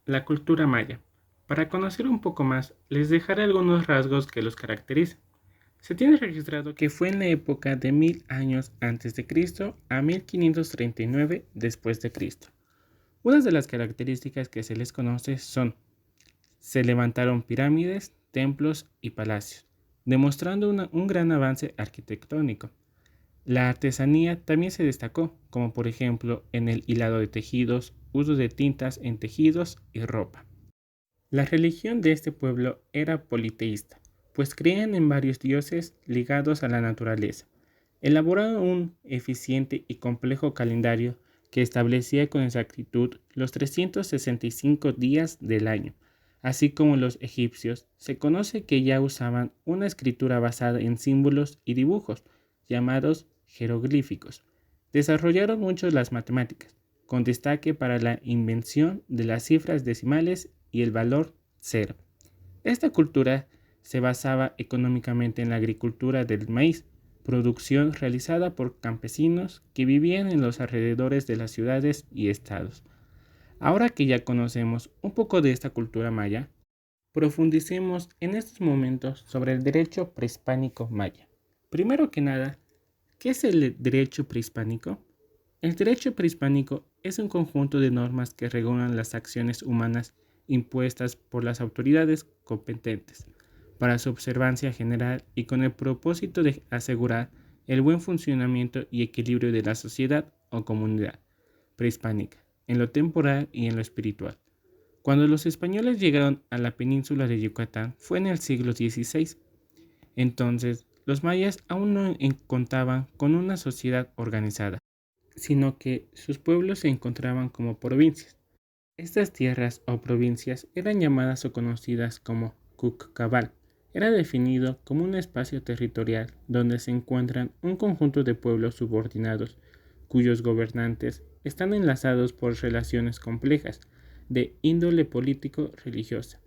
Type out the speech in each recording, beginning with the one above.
la cultura maya. Para conocer un poco más, les dejaré algunos rasgos que los caracterizan. Se tiene registrado que fue en la época de 1000 años antes de Cristo a 1539 después de Cristo. Unas de las características que se les conoce son: se levantaron pirámides, templos y palacios, demostrando un gran avance arquitectónico. La artesanía también se destacó, como por ejemplo en el hilado de tejidos, uso de tintas en tejidos y ropa. La religión de este pueblo era politeísta, pues creían en varios dioses ligados a la naturaleza. Elaboraron un eficiente y complejo calendario que establecía con exactitud los 365 días del año. Así como los egipcios, se conoce que ya usaban una escritura basada en símbolos y dibujos, llamados jeroglíficos. Desarrollaron mucho las matemáticas, con destaque para la invención de las cifras decimales y el valor cero. Esta cultura se basaba económicamente en la agricultura del maíz, producción realizada por campesinos que vivían en los alrededores de las ciudades y estados. Ahora que ya conocemos un poco de esta cultura maya, profundicemos en estos momentos sobre el derecho prehispánico maya. Primero que nada, ¿qué es el derecho prehispánico? El derecho prehispánico es un conjunto de normas que regulan las acciones humanas impuestas por las autoridades competentes para su observancia general y con el propósito de asegurar el buen funcionamiento y equilibrio de la sociedad o comunidad prehispánica, en lo temporal y en lo espiritual. Cuando los españoles llegaron a la península de Yucatán fue en el siglo XVI. Entonces, los mayas aún no contaban con una sociedad organizada, sino que sus pueblos se encontraban como provincias. Estas tierras o provincias eran llamadas o conocidas como Cuccabal. Era definido como un espacio territorial donde se encuentran un conjunto de pueblos subordinados, cuyos gobernantes están enlazados por relaciones complejas de índole político-religiosa,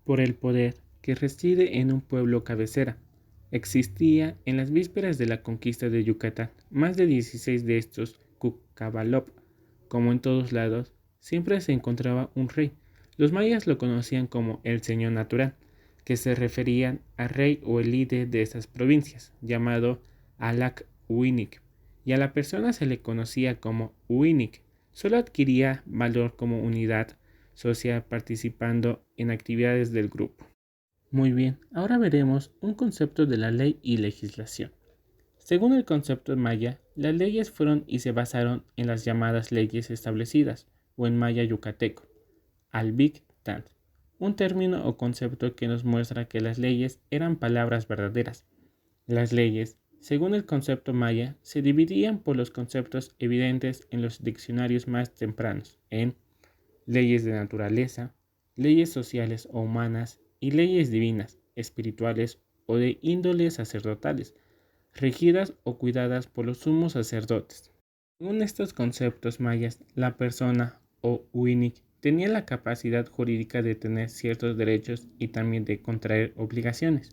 por el poder que reside en un pueblo cabecera. Existía en las vísperas de la conquista de Yucatán más de 16 de estos Cucabalop. Como en todos lados, siempre se encontraba un rey. Los mayas lo conocían como el señor natural, que se referían al rey o el líder de estas provincias, llamado Alac Uinic, y a la persona se le conocía como Uinic. Solo adquiría valor como unidad social participando en actividades del grupo. Muy bien, ahora veremos un concepto de la ley y legislación. Según el concepto maya, las leyes fueron y se basaron en las llamadas leyes establecidas, o en maya yucateco, albic tant, un término o concepto que nos muestra que las leyes eran palabras verdaderas. Las leyes, según el concepto maya, se dividían por los conceptos evidentes en los diccionarios más tempranos, en leyes de naturaleza, leyes sociales o humanas y leyes divinas, espirituales o de índole sacerdotales, regidas o cuidadas por los sumos sacerdotes. Según estos conceptos mayas, la persona o uinic tenía la capacidad jurídica de tener ciertos derechos y también de contraer obligaciones.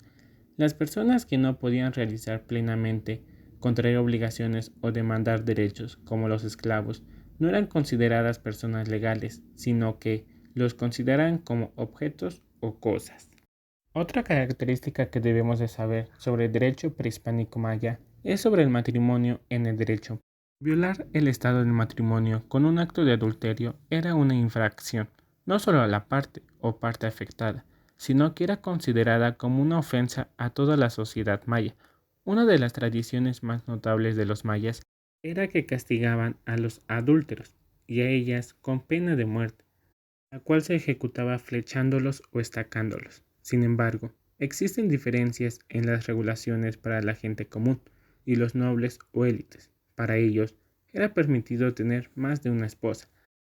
Las personas que no podían realizar plenamente, contraer obligaciones o demandar derechos, como los esclavos, no eran consideradas personas legales, sino que los consideraban como objetos o cosas. Otra característica que debemos de saber sobre el derecho prehispánico maya es sobre el matrimonio en el derecho. Violar el estado del matrimonio con un acto de adulterio era una infracción, no solo a la parte o parte afectada, sino que era considerada como una ofensa a toda la sociedad maya. Una de las tradiciones más notables de los mayas era que castigaban a los adúlteros y a ellas con pena de muerte, la cual se ejecutaba flechándolos o estacándolos. Sin embargo, existen diferencias en las regulaciones para la gente común y los nobles o élites. Para ellos, era permitido tener más de una esposa.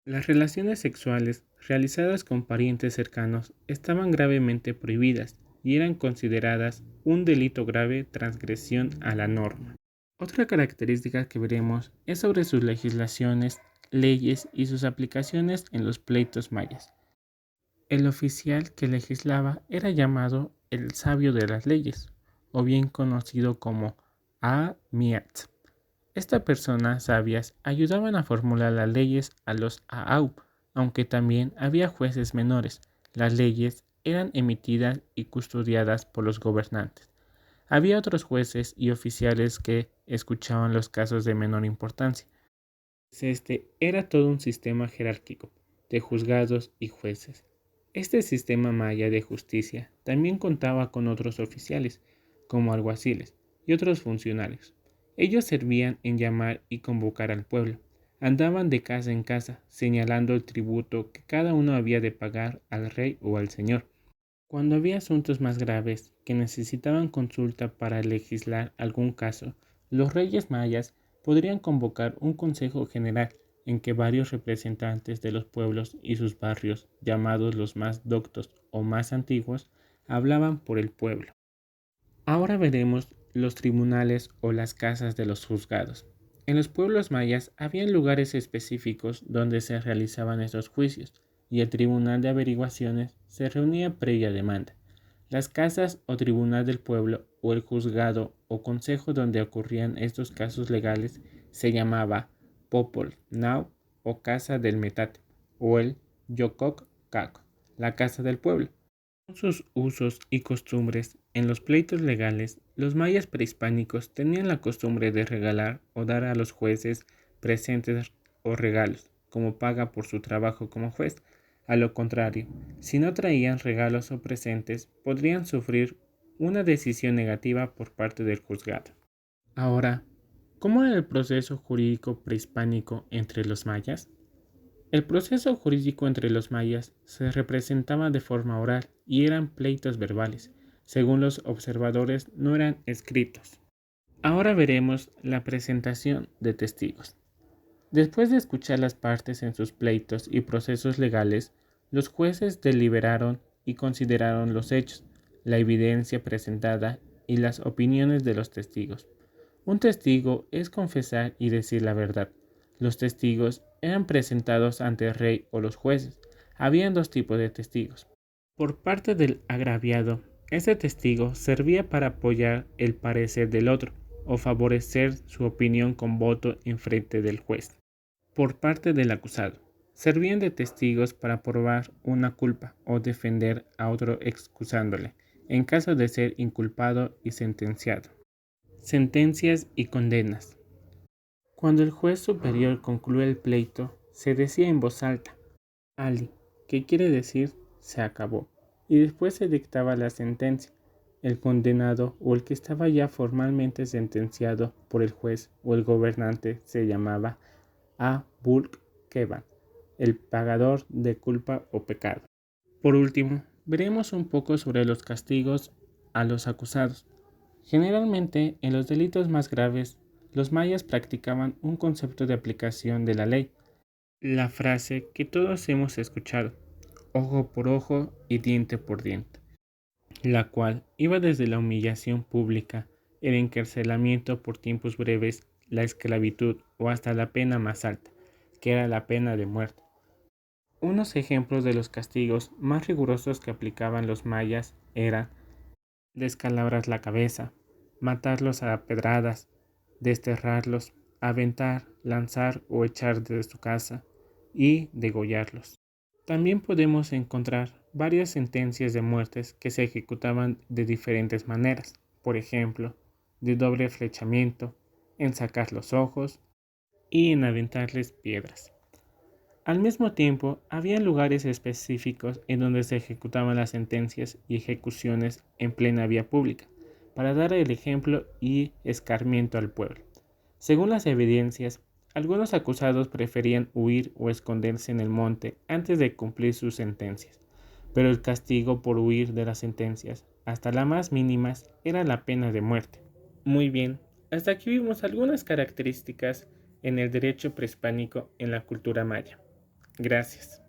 Las relaciones sexuales realizadas con parientes cercanos estaban gravemente prohibidas y eran consideradas un delito grave transgresión a la norma. Otra característica que veremos es sobre sus legislaciones, leyes y sus aplicaciones en los pleitos mayas. El oficial que legislaba era llamado el sabio de las leyes, o bien conocido como Miat. Estas personas sabias ayudaban a formular las leyes a los Aau, aunque también había jueces menores. Las leyes eran emitidas y custodiadas por los gobernantes. Había otros jueces y oficiales que escuchaban los casos de menor importancia. Este era todo un sistema jerárquico de juzgados y jueces. Este sistema maya de justicia también contaba con otros oficiales, como alguaciles y otros funcionarios. Ellos servían en llamar y convocar al pueblo. Andaban de casa en casa, señalando el tributo que cada uno había de pagar al rey o al señor. Cuando había asuntos más graves que necesitaban consulta para legislar algún caso, los reyes mayas podrían convocar un consejo general en que varios representantes de los pueblos y sus barrios, llamados los más doctos o más antiguos, hablaban por el pueblo. Ahora veremos los tribunales o las casas de los juzgados. En los pueblos mayas había lugares específicos donde se realizaban estos juicios, y el tribunal de averiguaciones se reunía previa demanda. Las casas o tribunal del pueblo o el juzgado o consejo donde ocurrían estos casos legales se llamaba Popol Nau o Casa del Metate o el Yococ Caco, la casa del pueblo. Sus usos y costumbres. En los pleitos legales, los mayas prehispánicos tenían la costumbre de regalar o dar a los jueces presentes o regalos, como paga por su trabajo como juez. A lo contrario, si no traían regalos o presentes, podrían sufrir una decisión negativa por parte del juzgado. Ahora, ¿cómo era el proceso jurídico prehispánico entre los mayas? El proceso jurídico entre los mayas se representaba de forma oral y eran pleitos verbales. Según los observadores, no eran escritos. Ahora veremos la presentación de testigos. Después de escuchar las partes en sus pleitos y procesos legales, los jueces deliberaron y consideraron los hechos, la evidencia presentada y las opiniones de los testigos. Un testigo es confesar y decir la verdad. Los testigos eran presentados ante el rey o los jueces. Habían dos tipos de testigos. Por parte del agraviado, este testigo servía para apoyar el parecer del otro o favorecer su opinión con voto en frente del juez. Por parte del acusado, servían de testigos para probar una culpa o defender a otro excusándole, en caso de ser inculpado y sentenciado. Sentencias y condenas. Cuando el juez superior concluye el pleito, se decía en voz alta, Ali, que quiere decir se acabó, y después se dictaba la sentencia. El condenado o el que estaba ya formalmente sentenciado por el juez o el gobernante se llamaba Abul Keban, el pagador de culpa o pecado. Por último, veremos un poco sobre los castigos a los acusados. Generalmente, en los delitos más graves, los mayas practicaban un concepto de aplicación de la ley, la frase que todos hemos escuchado, ojo por ojo y diente por diente, la cual iba desde la humillación pública, el encarcelamiento por tiempos breves, la esclavitud o hasta la pena más alta, que era la pena de muerte. Unos ejemplos de los castigos más rigurosos que aplicaban los mayas eran descalabrar la cabeza, matarlos a pedradas, desterrarlos, aventar, lanzar o echar de su casa y degollarlos. También podemos encontrar varias sentencias de muertes que se ejecutaban de diferentes maneras, por ejemplo, de doble flechamiento, en sacar los ojos y en aventarles piedras. Al mismo tiempo, había lugares específicos en donde se ejecutaban las sentencias y ejecuciones en plena vía pública, para dar el ejemplo y escarmiento al pueblo. Según las evidencias, algunos acusados preferían huir o esconderse en el monte antes de cumplir sus sentencias, pero el castigo por huir de las sentencias, hasta las más mínimas, era la pena de muerte. Muy bien, hasta aquí vimos algunas características en el derecho prehispánico en la cultura maya. Gracias.